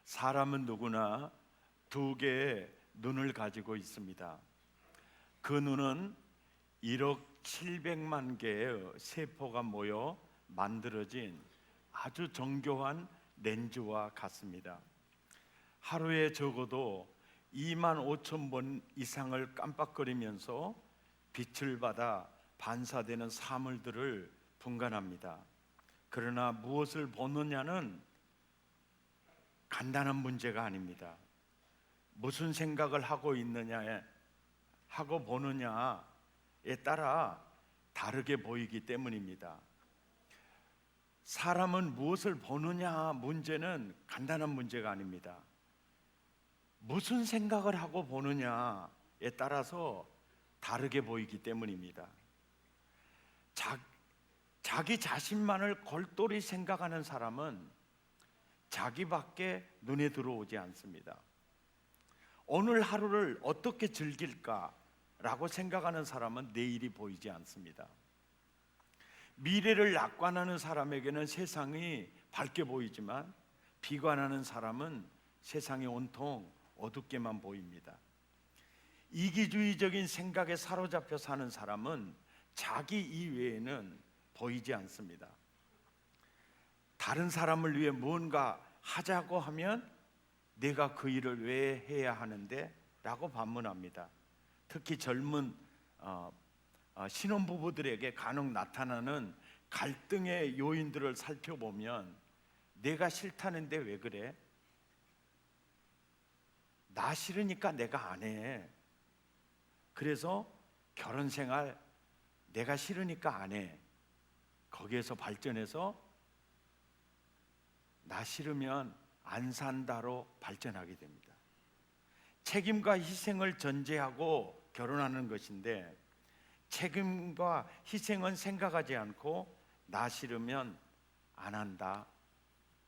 사람은 누구나 두 개의 눈을 가지고 있습니다. 그 눈은 1억 700만 개의 세포가 모여 만들어진 아주 정교한 렌즈와 같습니다. 하루에 적어도 2만 5천 번 이상을 깜빡거리면서 빛을 받아 반사되는 사물들을 분간합니다. 그러나 무엇을 보느냐는 간단한 문제가 아닙니다. 무슨 생각을 하고 있느냐에 하고 보느냐에 따라 다르게 보이기 때문입니다. 사람은 무엇을 보느냐 문제는 간단한 문제가 아닙니다. 무슨 생각을 하고 보느냐에 따라서 다르게 보이기 때문입니다. 자기 자신만을 골똘히 생각하는 사람은 자기밖에 눈에 들어오지 않습니다. 오늘 하루를 어떻게 즐길까라고 생각하는 사람은 내일이 보이지 않습니다. 미래를 낙관하는 사람에게는 세상이 밝게 보이지만 비관하는 사람은 세상이 온통 어둡게만 보입니다. 이기주의적인 생각에 사로잡혀 사는 사람은 자기 이외에는 보이지 않습니다. 다른 사람을 위해 무언가 하자고 하면 내가 그 일을 왜 해야 하는데? 라고 반문합니다. 특히 젊은 신혼부부들에게 간혹 나타나는 갈등의 요인들을 살펴보면 내가 싫다는데 왜 그래? 나 싫으니까 내가 안 해. 그래서 결혼생활 내가 싫으니까 안 해. 거기에서 발전해서 나 싫으면 안 산다로 발전하게 됩니다. 책임과 희생을 전제하고 결혼하는 것인데 책임과 희생은 생각하지 않고 나 싫으면 안 한다,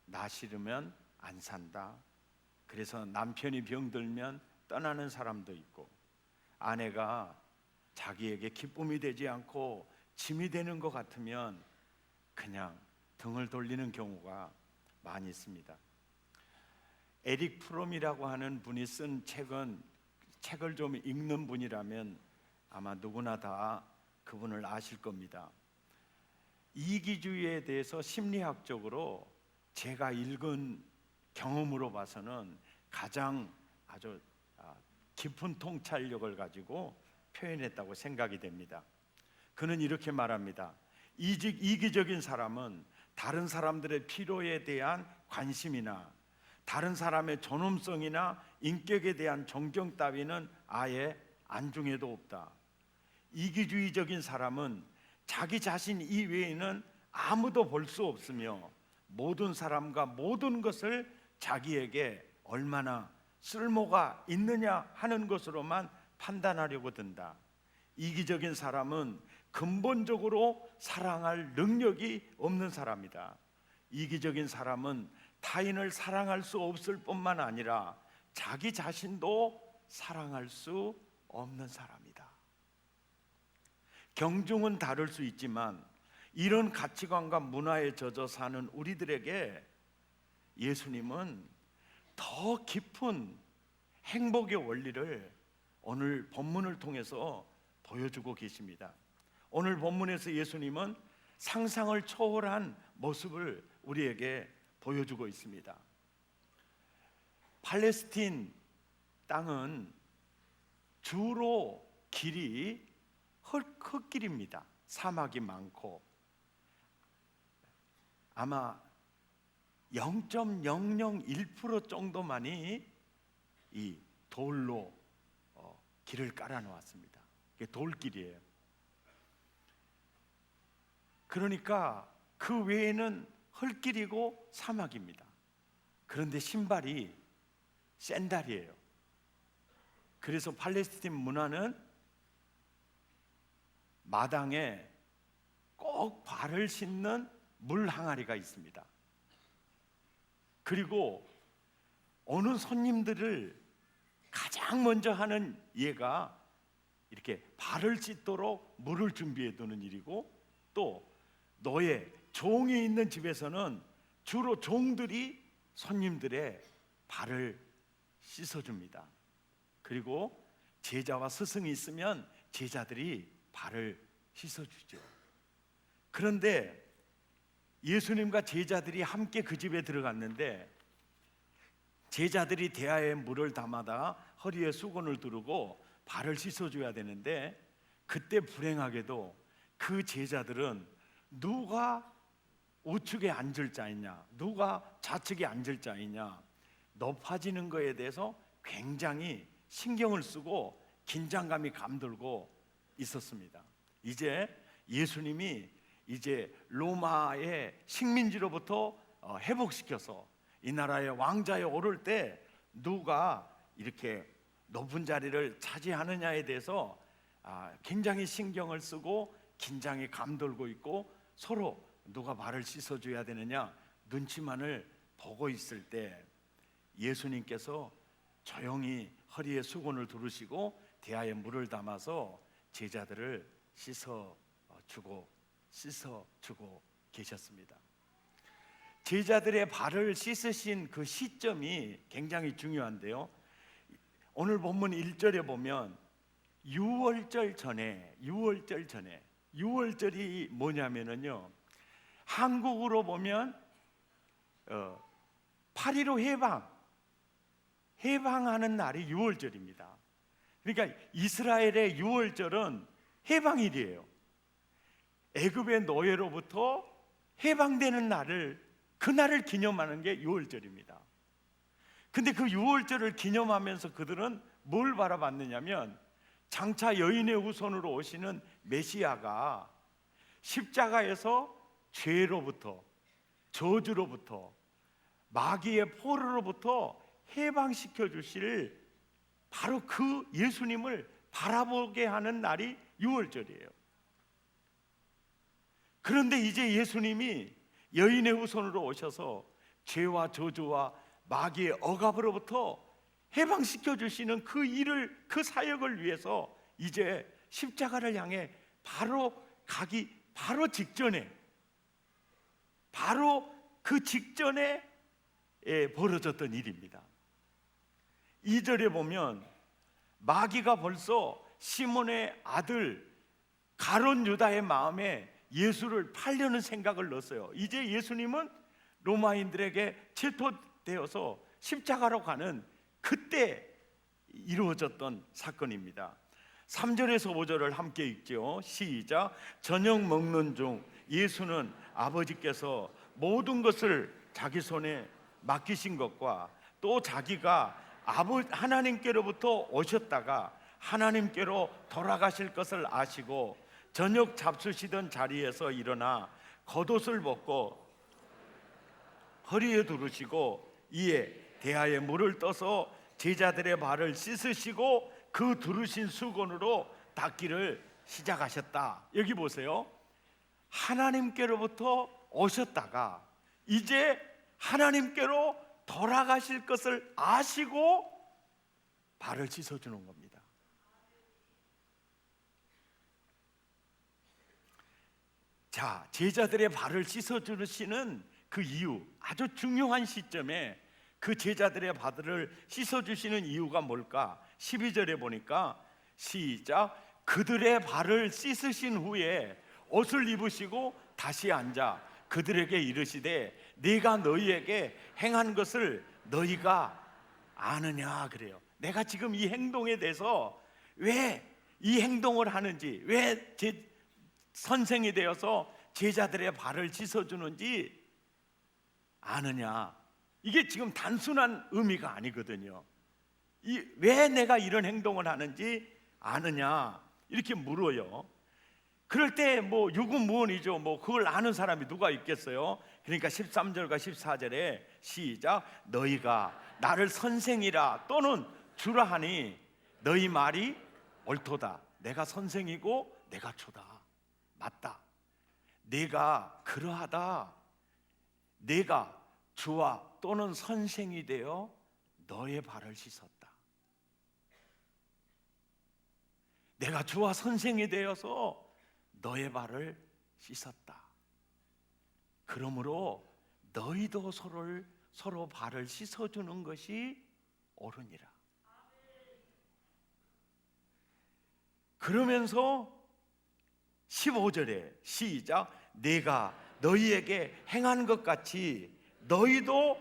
나 싫으면 안 산다. 그래서 남편이 병들면 떠나는 사람도 있고 아내가 자기에게 기쁨이 되지 않고 짐이 되는 것 같으면 그냥 등을 돌리는 경우가 많이 있습니다. 에릭 프롬이라고 하는 분이 쓴 책을 좀 읽는 분이라면 아마 누구나 다 그분을 아실 겁니다. 이기주의에 대해서 심리학적으로 제가 읽은 경험으로 봐서는 가장 아주 깊은 통찰력을 가지고 표현했다고 생각이 됩니다. 그는 이렇게 말합니다. 이기적인 사람은 다른 사람들의 필요에 대한 관심이나 다른 사람의 존엄성이나 인격에 대한 존경 따위는 아예 안중에도 없다. 이기주의적인 사람은 자기 자신 이외에는 아무도 볼 수 없으며 모든 사람과 모든 것을 자기에게 얼마나 쓸모가 있느냐 하는 것으로만 판단하려고 든다. 이기적인 사람은 근본적으로 사랑할 능력이 없는 사람이다. 이기적인 사람은 타인을 사랑할 수 없을 뿐만 아니라 자기 자신도 사랑할 수 없는 사람이다. 경중은 다를 수 있지만 이런 가치관과 문화에 젖어 사는 우리들에게 예수님은 더 깊은 행복의 원리를 오늘 본문을 통해서 보여주고 계십니다. 오늘 본문에서 예수님은 상상을 초월한 모습을 우리에게 보여주고 있습니다. 팔레스틴 땅은 주로 길이 흙길입니다. 사막이 많고 아마 0.001% 정도만이 이 돌로 길을 깔아 놓았습니다. 이게 돌길이에요. 그러니까 그 외에는 흙길이고 사막입니다. 그런데 신발이 샌들이에요. 그래서 팔레스틴 문화는 마당에 꼭 발을 씻는 물 항아리가 있습니다. 그리고 오는 손님들을 가장 먼저 하는 예가 이렇게 발을 씻도록 물을 준비해 두는 일이고, 또 노예, 종이 있는 집에서는 주로 종들이 손님들의 발을 씻어줍니다. 그리고 제자와 스승이 있으면 제자들이 발을 씻어주죠. 그런데 예수님과 제자들이 함께 그 집에 들어갔는데 제자들이 대야에 물을 담아다 허리에 수건을 두르고 발을 씻어줘야 되는데 그때 불행하게도 그 제자들은 누가 우측에 앉을 자이냐, 누가 좌측에 앉을 자이냐, 높아지는 것에 대해서 굉장히 신경을 쓰고 긴장감이 감돌고 있었습니다. 이제 예수님이 이제 로마의 식민지로부터 회복시켜서 이 나라의 왕자에 오를 때 누가 이렇게 높은 자리를 차지하느냐에 대해서 굉장히 신경을 쓰고 긴장이 감돌고 있고 서로 누가 발을 씻어줘야 되느냐 눈치만을 보고 있을 때 예수님께서 조용히 허리에 수건을 두르시고 대야에 물을 담아서 제자들을 씻어주고 계셨습니다. 제자들의 발을 씻으신 그 시점이 굉장히 중요한데요. 오늘 본문 1절에 보면 유월절 전에 유월절이 뭐냐면은요, 한국으로 보면 8.15 해방하는 날이 유월절입니다. 그러니까 이스라엘의 유월절은 해방일이에요. 애굽의 노예로부터 해방되는 그날을 기념하는 게 유월절입니다. 근데 그 유월절을 기념하면서 그들은 뭘 바라봤느냐면 장차 여인의 후손으로 오시는 메시아가 십자가에서 죄로부터, 저주로부터, 마귀의 포로로부터 해방시켜 주실 바로 그 예수님을 바라보게 하는 날이 유월절이에요. 그런데 이제 예수님이 여인의 후손으로 오셔서 죄와 저주와 마귀의 억압으로부터 해방시켜 주시는 그 일을, 그 사역을 위해서 이제 십자가를 향해 가기 직전에, 바로 그 직전에 벌어졌던 일입니다. 2절에 보면 마귀가 벌써 시몬의 아들 가룟 유다의 마음에 예수를 팔려는 생각을 넣었어요. 이제 예수님은 로마인들에게 체포되어서 십자가로 가는 그때 이루어졌던 사건입니다. 3절에서 5절을 함께 읽죠. 시작. 저녁 먹는 중 예수는 아버지께서 모든 것을 자기 손에 맡기신 것과 또 자기가 하나님께로부터 오셨다가 하나님께로 돌아가실 것을 아시고 저녁 잡수시던 자리에서 일어나 겉옷을 벗고 허리에 두르시고 이에 대야에 물을 떠서 제자들의 발을 씻으시고 그 두르신 수건으로 닦기를 시작하셨다. 여기 보세요. 하나님께로부터 오셨다가 이제 하나님께로 돌아가실 것을 아시고 발을 씻어주는 겁니다. 자, 제자들의 발을 씻어주시는 그 이유, 아주 중요한 시점에 그 제자들의 발을 씻어주시는 이유가 뭘까? 12절에 보니까 시작. 그들의 발을 씻으신 후에 옷을 입으시고 다시 앉아 그들에게 이르시되 내가 너희에게 행한 것을 너희가 아느냐 그래요. 내가 지금 이 행동에 대해서 왜 이 행동을 하는지, 왜 선생이 되어서 제자들의 발을 씻어주는지 아느냐. 이게 지금 단순한 의미가 아니거든요. 왜 내가 이런 행동을 하는지 아느냐 이렇게 물어요. 그럴 때 유구무원이죠. 그걸 아는 사람이 누가 있겠어요? 그러니까 13절과 14절에 시작. 너희가 나를 선생이라 또는 주라 하니 너희 말이 옳도다. 내가 선생이고 내가 주다. 맞다. 내가 그러하다. 내가 주와 또는 선생이 되어 너의 발을 씻었다. 내가 주와 선생이 되어서 너의 발을 씻었다. 그러므로 너희도 서로 발을 씻어주는 것이 옳으니라. 그러면서 15절에 시작, 내가 너희에게 행한 것 같이 너희도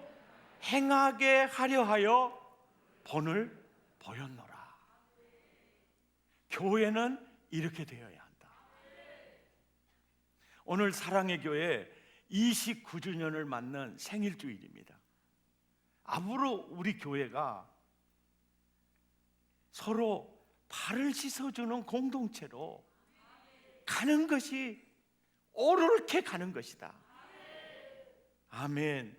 행하게 하려 하여 본을 보였노라. 교회는 이렇게 되어야 한다. 오늘 사랑의 교회 29주년을 맞는 생일주일입니다. 앞으로 우리 교회가 서로 발을 씻어주는 공동체로 가는 것이 옳게 가는 것이다. 아멘.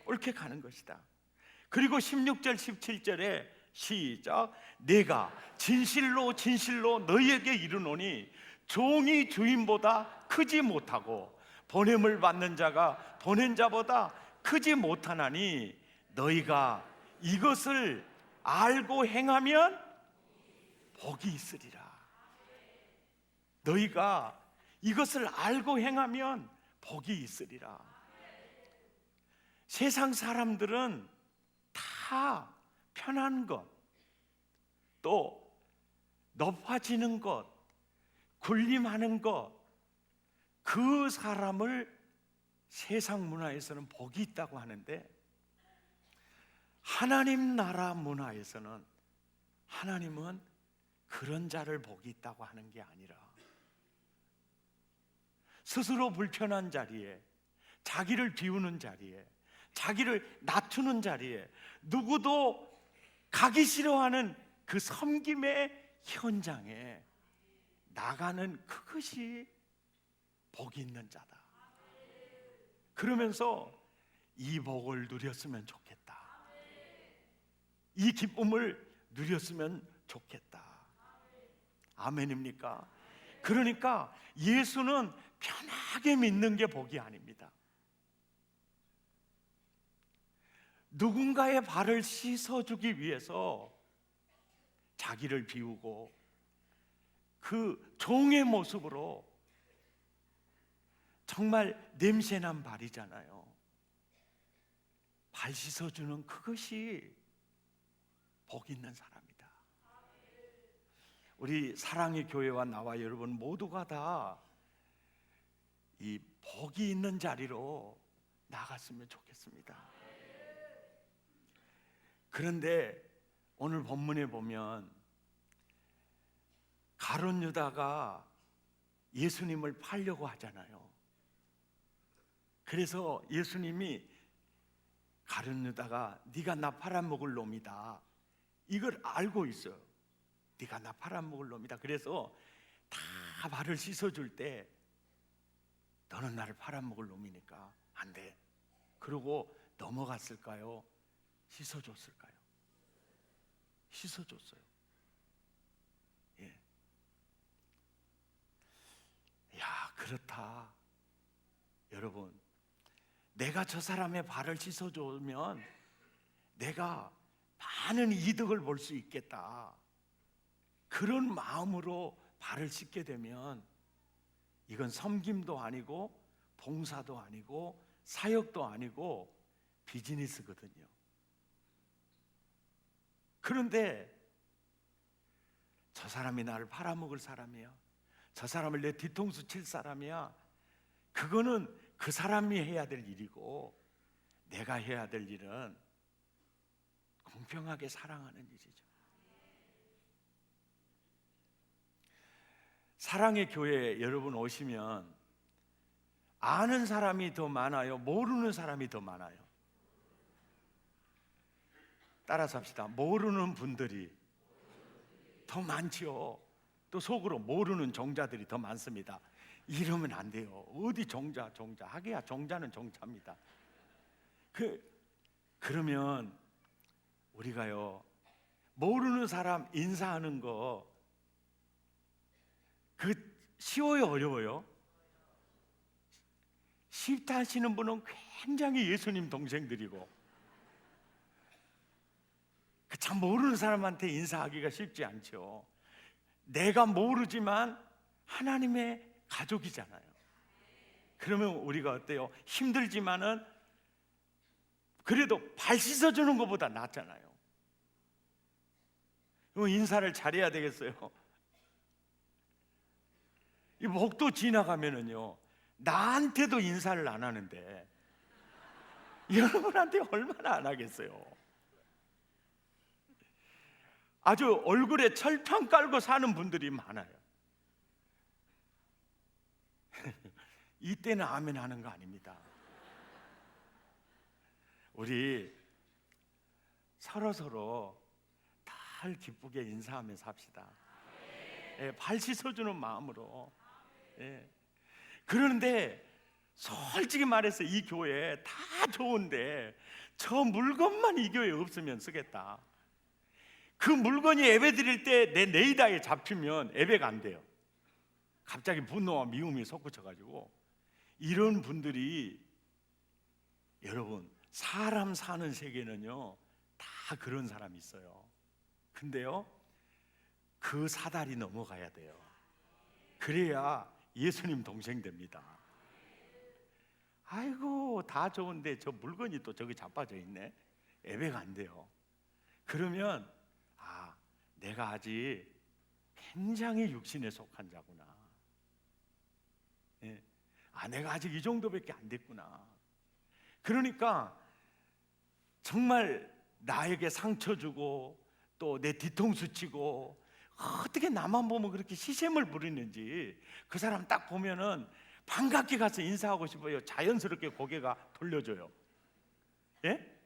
옳게 가는 것이다. 그리고 16절 17절에 시작, 내가 진실로 진실로 너희에게 이르노니 종이 주인보다 크지 못하고 보냄을 받는 자가 보낸 자보다 크지 못하나니 너희가 이것을 알고 행하면 복이 있으리라. 너희가 이것을 알고 행하면 복이 있으리라. 세상 사람들은 다 편한 것, 또 높아지는 것, 군림하는 것, 그 사람을 세상 문화에서는 복이 있다고 하는데, 하나님 나라 문화에서는 하나님은 그런 자를 복이 있다고 하는 게 아니라 스스로 불편한 자리에, 자기를 비우는 자리에, 자기를 낮추는 자리에, 누구도 가기 싫어하는 그 섬김의 현장에 나가는 그것이 복이 있는 자다. 그러면서 이 복을 누렸으면 좋겠다, 이 기쁨을 누렸으면 좋겠다. 아멘입니까? 그러니까 예수는 편하게 믿는 게 복이 아닙니다. 누군가의 발을 씻어주기 위해서 자기를 비우고 그 종의 모습으로, 정말 냄새난 발이잖아요. 발 씻어주는 그것이 복 있는 사람이다. 우리 사랑의 교회와 나와 여러분 모두가 다 이 복이 있는 자리로 나갔으면 좋겠습니다. 그런데 오늘 본문에 보면 가룟 유다가 예수님을 팔려고 하잖아요. 그래서 예수님이 가룟 유다가 네가 나 팔아먹을 놈이다, 이걸 알고 있어요. 네가 나 팔아먹을 놈이다. 그래서 다 발을 씻어줄 때 너는 나를 팔아먹을 놈이니까 안 돼, 그러고 넘어갔을까요? 씻어줬을까요? 씻어줬어요. 예. 야, 그렇다. 여러분, 내가 저 사람의 발을 씻어주면 내가 많은 이득을 볼 수 있겠다, 그런 마음으로 발을 씻게 되면 이건 섬김도 아니고 봉사도 아니고 사역도 아니고 비즈니스거든요. 그런데 저 사람이 나를 팔아먹을 사람이야, 저 사람을 내 뒤통수 칠 사람이야, 그거는 그 사람이 해야 될 일이고 내가 해야 될 일은 공평하게 사랑하는 일이죠. 사랑의 교회에 여러분 오시면 아는 사람이 더 많아요, 모르는 사람이 더 많아요? 따라서 합시다. 모르는 분들이 더 많지요. 또 속으로 모르는 종자들이 더 많습니다. 이러면 안 돼요. 어디 종자 하기야, 종자는 종자입니다. 그러면 우리가요, 모르는 사람 인사하는 거 쉬워요, 어려워요? 쉽다 하시는 분은 굉장히 예수님 동생들이고, 참 모르는 사람한테 인사하기가 쉽지 않죠. 내가 모르지만 하나님의 가족이잖아요. 그러면 우리가 어때요? 힘들지만은 그래도 발 씻어주는 것보다 낫잖아요. 인사를 잘해야 되겠어요. 이 목도 지나가면은요, 나한테도 인사를 안 하는데 여러분한테 얼마나 안 하겠어요. 아주 얼굴에 철판 깔고 사는 분들이 많아요. 이때는 아멘 하는 거 아닙니다. 우리 서로 달 기쁘게 인사하며 삽시다. 예, 발 씻어주는 마음으로. 예. 그런데 솔직히 말해서 이 교회 다 좋은데 저 물건만 이 교회에 없으면 쓰겠다. 그 물건이 예배 드릴 때 내 레이더에 잡히면 예배가 안 돼요. 갑자기 분노와 미움이 솟구쳐가지고. 이런 분들이, 여러분, 사람 사는 세계는요 다 그런 사람이 있어요. 근데요, 그 사다리 넘어가야 돼요. 그래야 예수님 동생 됩니다. 아이고, 다 좋은데 저 물건이 또 저기 자빠져 있네. 예배가 안 돼요. 그러면 내가 아직 굉장히 육신에 속한 자구나. 예. 내가 아직 이 정도밖에 안 됐구나. 그러니까 정말 나에게 상처 주고 또 내 뒤통수 치고 어떻게 나만 보면 그렇게 시샘을 부리는지 그 사람 딱 보면은 반갑게 가서 인사하고 싶어요. 자연스럽게 고개가 돌려줘요. 예?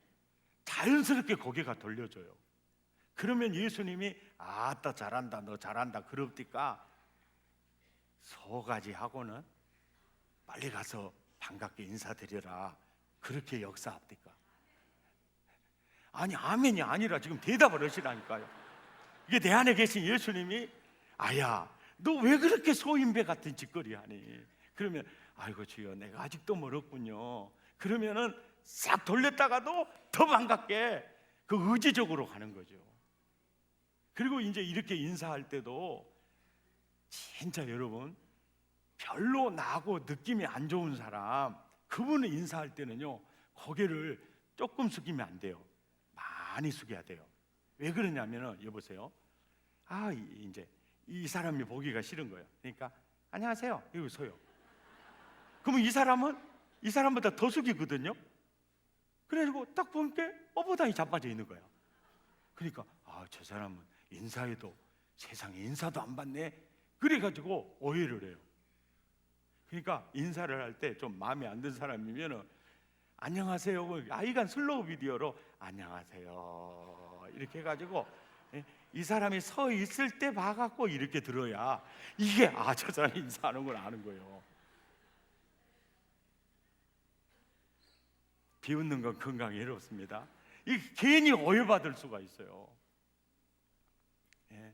자연스럽게 고개가 돌려줘요. 그러면 예수님이 아따 잘한다, 너 잘한다 그럽니까? 소가지 하고는 빨리 가서 반갑게 인사드려라, 그렇게 역사합니까? 아니, 아멘이 아니라 지금 대답을 하시라니까요. 이게 내 안에 계신 예수님이 아야, 너 왜 그렇게 소인배 같은 짓거리 하니? 그러면 아이고 주여, 내가 아직도 멀었군요. 그러면은 싹 돌렸다가도 더 반갑게 그 의지적으로 가는 거죠. 그리고 이제 이렇게 인사할 때도 진짜 여러분, 별로 나하고 느낌이 안 좋은 사람, 그분을 인사할 때는요 고개를 조금 숙이면 안 돼요. 많이 숙여야 돼요. 왜 그러냐면은, 여보세요, 이제 이 사람이 보기가 싫은 거예요. 그러니까 안녕하세요 이러고 서요. 그러면 이 사람은 이 사람보다 더 숙이거든요. 그래가지고 딱 보니까 어부당이 자빠져 있는 거야. 그러니까 저 사람은 인사해도 세상에 인사도 안 받네, 그래가지고 오해를 해요. 그러니까 인사를 할 때 좀 마음에 안 든 사람이면은 안녕하세요, 이간 슬로우 비디오로 안녕하세요 이렇게 해가지고 이 사람이 서 있을 때 봐갖고 이렇게 들어야 이게 저 사람이 인사하는 걸 아는 거예요. 비웃는 건 건강에 해롭습니다. 이 괜히 오해받을 수가 있어요. 예.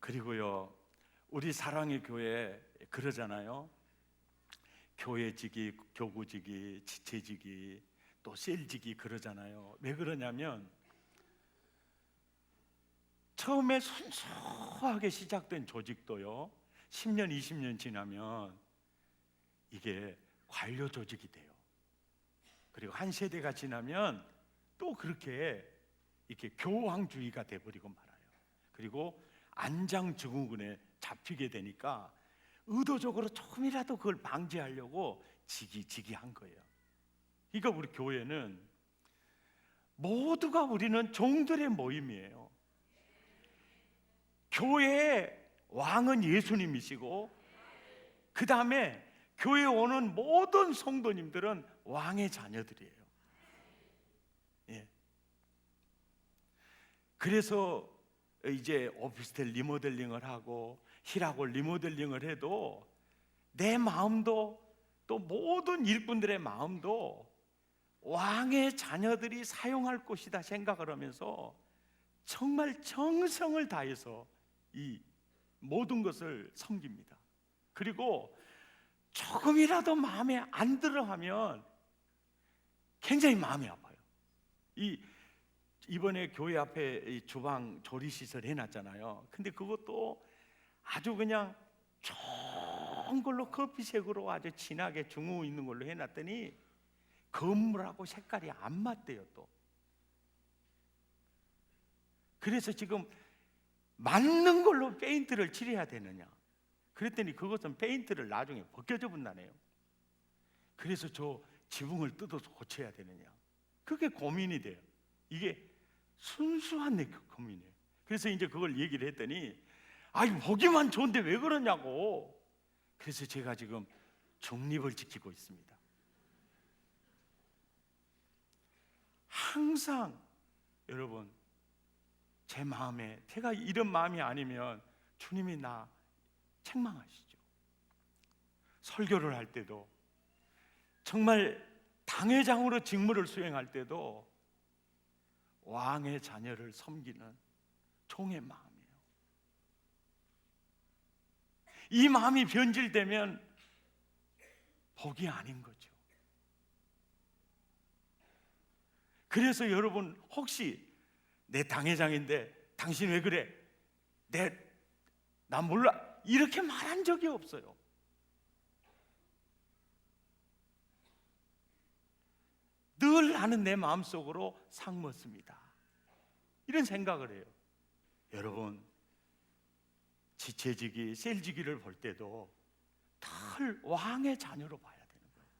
그리고요, 우리 사랑의 교회 그러잖아요. 교회지기, 교구지기, 지체지기, 또 셀지기 그러잖아요. 왜 그러냐면 처음에 순수하게 시작된 조직도요 10년, 20년 지나면 이게 관료 조직이 돼요. 그리고 한 세대가 지나면 또 그렇게 이렇게 교황주의가 돼버리고 말아요. 그리고 안장증후군에 잡히게 되니까 의도적으로 조금이라도 그걸 방지하려고 지기한 거예요. 그러니까 우리 교회는 모두가 우리는 종들의 모임이에요. 교회의 왕은 예수님이시고 그 다음에 교회에 오는 모든 성도님들은 왕의 자녀들이에요. 예. 그래서 이제 오피스텔 리모델링을 하고 힐하고 리모델링을 해도 내 마음도 또 모든 일꾼들의 마음도 왕의 자녀들이 사용할 곳이다 생각을 하면서 정말 정성을 다해서 이 모든 것을 섬깁니다. 그리고 조금이라도 마음에 안 들어 하면 굉장히 마음이 아파요. 이번에 교회 앞에 이 주방 조리시설 해놨잖아요. 근데 그것도 아주 그냥 좋은 걸로 커피색으로 아주 진하게 중후 있는 걸로 해놨더니 건물하고 색깔이 안 맞대요 또. 그래서 지금 맞는 걸로 페인트를 칠해야 되느냐, 그랬더니 그것은 페인트를 나중에 벗겨져 본다네요. 그래서 저 지붕을 뜯어서 고쳐야 되느냐, 그게 고민이 돼요. 이게 순수한 내 고민이에요. 그래서 이제 그걸 얘기를 했더니 아이 보기만 좋은데 왜 그러냐고. 그래서 제가 지금 중립을 지키고 있습니다. 항상 여러분 제 마음에, 제가 이런 마음이 아니면 주님이 나 책망하시죠. 설교를 할 때도, 정말 당회장으로 직무를 수행할 때도 왕의 자녀를 섬기는 종의 마음이에요. 이 마음이 변질되면 복이 아닌 거죠. 그래서 여러분 혹시 내 당회장인데 당신 왜 그래? 나 몰라, 이렇게 말한 적이 없어요. 늘 나는 내 마음속으로 상먹습니다. 이런 생각을 해요. 여러분 지체지기, 셀지기를 볼 때도 늘 왕의 자녀로 봐야 되는 거예요.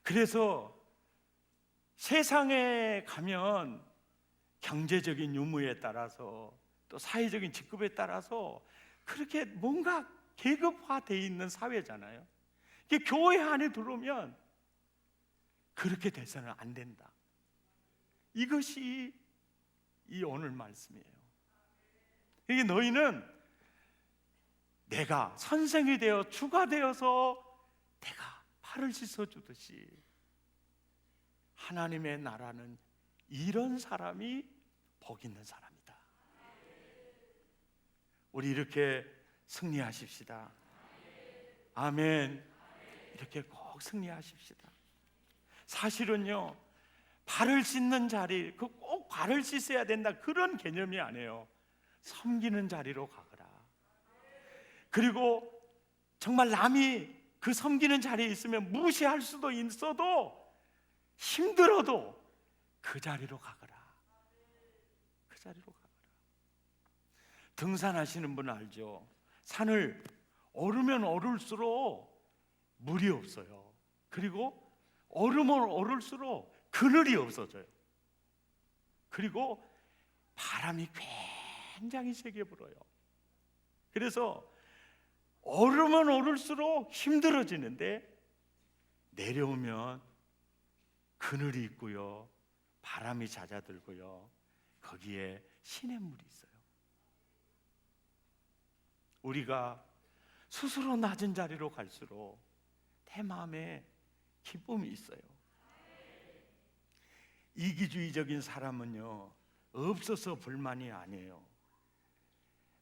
그래서 세상에 가면 경제적인 유무에 따라서 또 사회적인 직급에 따라서 그렇게 뭔가 계급화되어 있는 사회잖아요. 이게 교회 안에 들어오면 그렇게 돼서는 안 된다. 이것이 이 오늘 말씀이에요. 이게 너희는 내가 선생이 되어 주가 되어서 내가 팔을 씻어주듯이 하나님의 나라는 이런 사람이 복 있는 사람이다. 우리 이렇게 승리하십시다. 아멘. 이렇게 꼭 승리하십시다. 사실은요, 발을 씻는 자리, 꼭 발을 씻어야 된다 그런 개념이 아니에요. 섬기는 자리로 가거라. 그리고 정말 남이 그 섬기는 자리에 있으면 무시할 수도 있어도 힘들어도 그 자리로 가거라. 그 자리로 가거라. 등산하시는 분 알죠? 산을 오르면 오를수록 물이 없어요. 그리고 오르면 오를수록 그늘이 없어져요. 그리고 바람이 굉장히 세게 불어요. 그래서 오르면 오를수록 힘들어지는데 내려오면 그늘이 있고요, 바람이 잦아들고요, 거기에 시냇물이 있어요. 우리가 스스로 낮은 자리로 갈수록 내 마음에 기쁨이 있어요. 이기주의적인 사람은요, 없어서 불만이 아니에요.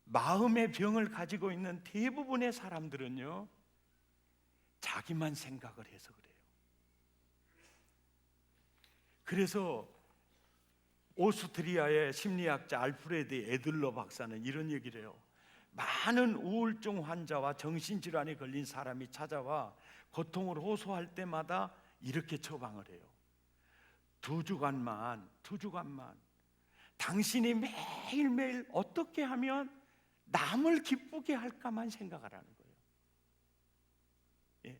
마음의 병을 가지고 있는 대부분의 사람들은요, 자기만 생각을 해서 그래요. 그래서 오스트리아의 심리학자 알프레드 에들러 박사는 이런 얘기를 해요. 많은 우울증 환자와 정신질환에 걸린 사람이 찾아와 고통을 호소할 때마다 이렇게 처방을 해요. 2주간만 당신이 매일매일 어떻게 하면 남을 기쁘게 할까만 생각하라는 거예요. 예.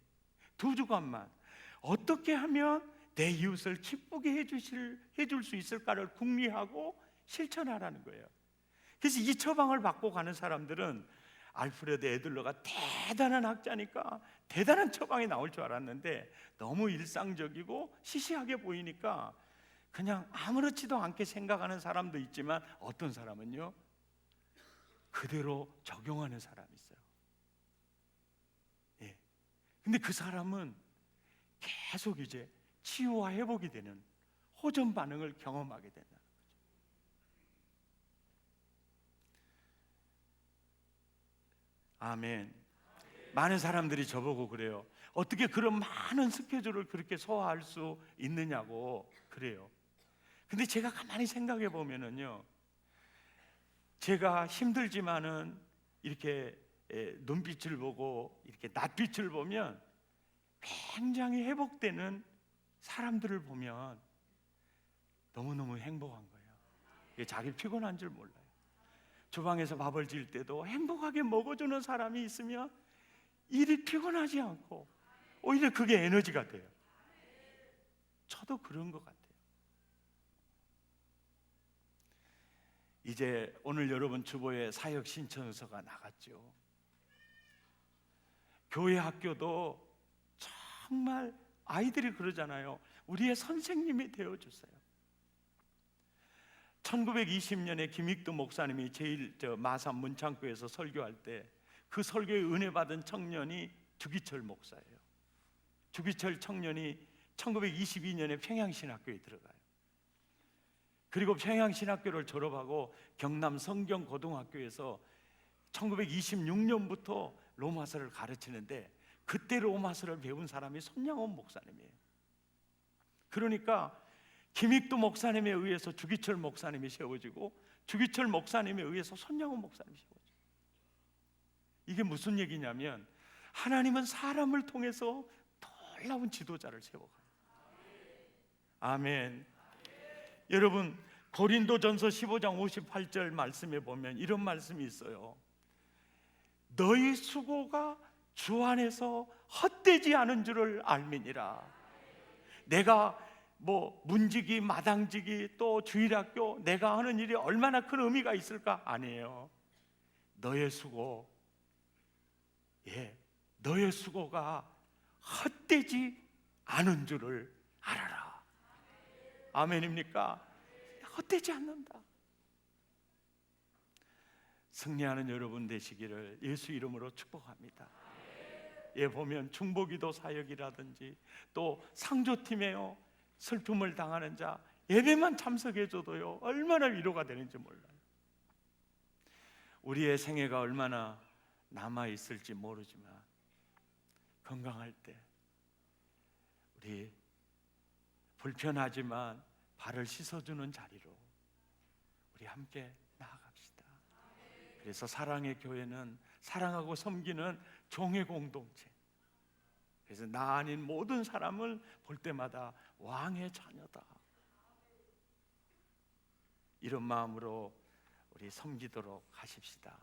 2주간만 어떻게 하면 내 이웃을 기쁘게 해줄 수 있을까를 궁리하고 실천하라는 거예요. 그래서 이 처방을 받고 가는 사람들은 알프레드 에들러가 대단한 학자니까 대단한 처방이 나올 줄 알았는데 너무 일상적이고 시시하게 보이니까 그냥 아무렇지도 않게 생각하는 사람도 있지만 어떤 사람은요, 그대로 적용하는 사람이 있어요. 예. 근데 그 사람은 계속 이제 치유와 회복이 되는 호전 반응을 경험하게 된다는 거죠. 아멘. 많은 사람들이 저보고 그래요. 어떻게 그런 많은 스케줄을 그렇게 소화할 수 있느냐고 그래요. 근데 제가 가만히 생각해 보면은요, 제가 힘들지만은 이렇게 눈빛을 보고 이렇게 낯빛을 보면 굉장히 회복되는 사람들을 보면 너무너무 행복한 거예요. 자기 피곤한 줄 몰라요. 주방에서 밥을 지을 때도 행복하게 먹어주는 사람이 있으면 일이 피곤하지 않고 오히려 그게 에너지가 돼요. 저도 그런 것 같아요. 이제 오늘 여러분 주보에 사역 신청서가 나갔죠. 교회 학교도 정말 아이들이 그러잖아요. 우리의 선생님이 되어주세요. 1920년에 김익두 목사님이 제일 마산 문창교에서 설교할 때 그 설교에 은혜 받은 청년이 주기철 목사예요. 주기철 청년이 1922년에 평양신학교에 들어가요. 그리고 평양신학교를 졸업하고 경남 성경고등학교에서 1926년부터 로마서를 가르치는데 그때 로마서를 배운 사람이 손양원 목사님이에요. 그러니까 김익두 목사님에 의해서 주기철 목사님이 세워지고 주기철 목사님에 의해서 손양원 목사님이 세워져요. 이게 무슨 얘기냐면 하나님은 사람을 통해서 놀라운 지도자를 세워가요. 아멘. 여러분 고린도전서 15장 58절 말씀에 보면 이런 말씀이 있어요. 너희 수고가 주 안에서 헛되지 않은 줄을 알미니라. 내가 문지기, 마당지기, 또 주일학교 내가 하는 일이 얼마나 큰 의미가 있을까? 아니에요. 너의 수고, 너의 수고가 헛되지 않은 줄을 알아라. 아멘입니까? 헛되지 않는다. 승리하는 여러분 되시기를 예수 이름으로 축복합니다. 보면 중보기도 사역이라든지 또 상조팀에요 슬픔을 당하는 자 예배만 참석해줘도요 얼마나 위로가 되는지 몰라요. 우리의 생애가 얼마나 남아있을지 모르지만 건강할 때 우리 불편하지만 발을 씻어주는 자리로 우리 함께 나아갑시다. 그래서 사랑의 교회는 사랑하고 섬기는 종의 공동체. 그래서 나 아닌 모든 사람을 볼 때마다 왕의 자녀다. 이런 마음으로 우리 섬기도록 하십시다.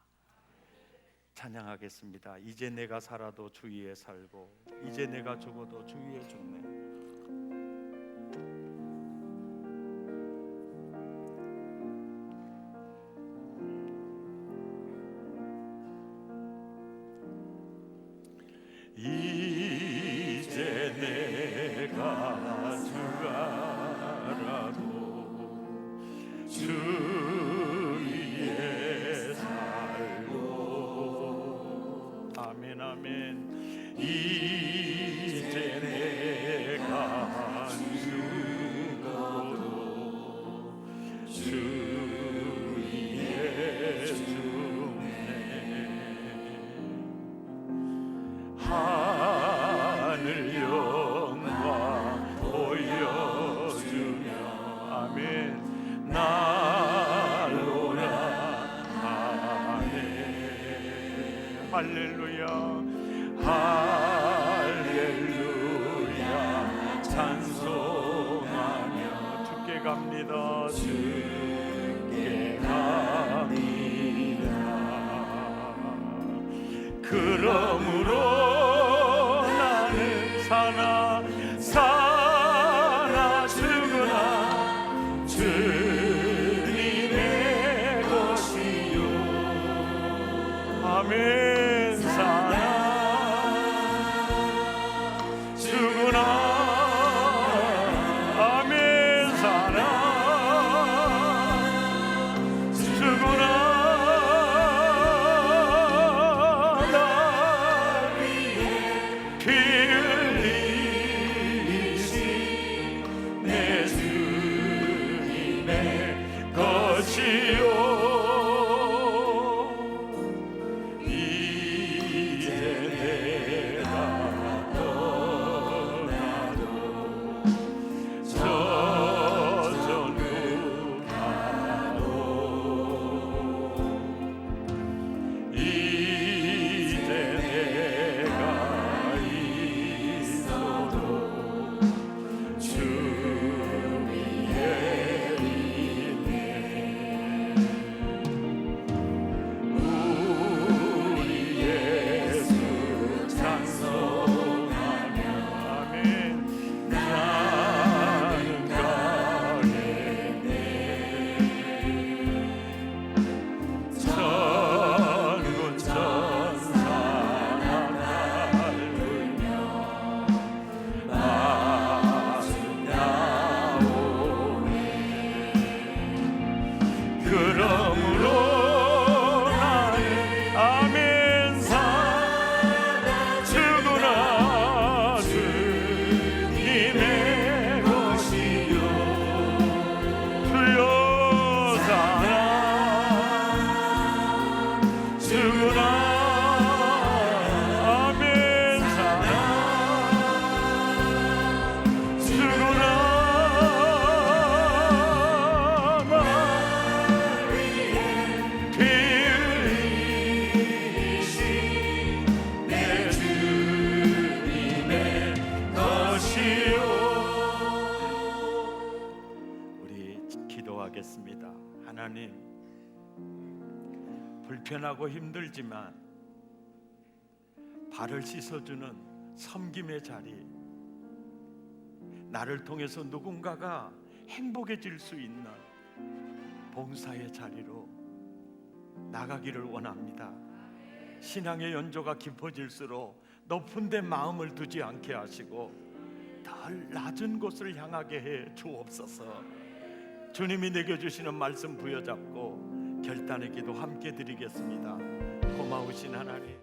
찬양하겠습니다. 이제 내가 살아도 주 위에 살고 이제 내가 죽어도 주 위에 죽네. 이제 내가 죽어라도 주 위에 살고 아멘 아멘. 이제 내가 죽어도 주 위에 하늘 영광 보여주며 아멘 날로라 아멘. 할렐루야 할렐루야 찬송하며 주께 갑니다 주께 갑니다. 그러므로 사나 죽으나 주님의 것이요 아멘. 사나 죽으나 아멘. 사나 죽으나 날 위해 피 불편하고 힘들지만 발을 씻어주는 섬김의 자리, 나를 통해서 누군가가 행복해질 수 있는 봉사의 자리로 나가기를 원합니다. 신앙의 연조가 깊어질수록 높은 데 마음을 두지 않게 하시고 덜 낮은 곳을 향하게 해 주옵소서. 주님이 내게 주시는 말씀 부여잡고 결단의 기도 함께 드리겠습니다. 고마우신 하나님,